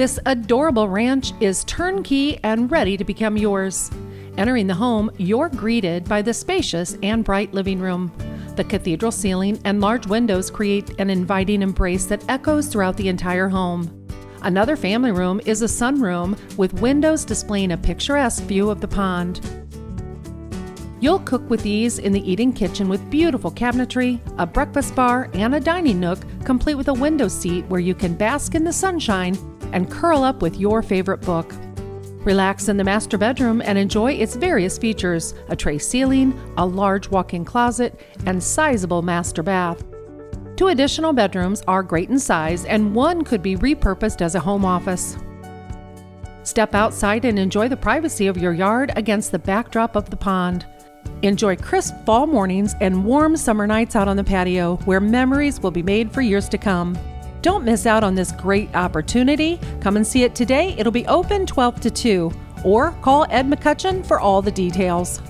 This adorable ranch is turnkey and ready to become yours. Entering the home, you're greeted by the spacious and bright living room. The cathedral ceiling and large windows create an inviting embrace that echoes throughout the entire home. Another family room is a sunroom with windows displaying a picturesque view of the pond. You'll cook with ease in the eating kitchen with beautiful cabinetry, a breakfast bar, and a dining nook, complete with a window seat where you can bask in the sunshine and curl up with your favorite book. Relax in the master bedroom and enjoy its various features: a tray ceiling, a large walk-in closet, and sizable master bath. 2 additional bedrooms are great in size, and one could be repurposed as a home office. Step outside and enjoy the privacy of your yard against the backdrop of the pond. Enjoy crisp fall mornings and warm summer nights out on the patio, where memories will be made for years to come. Don't miss out on this great opportunity. Come and see it today. It'll be open 12 to 2, or call Ed McCutcheon for all the details.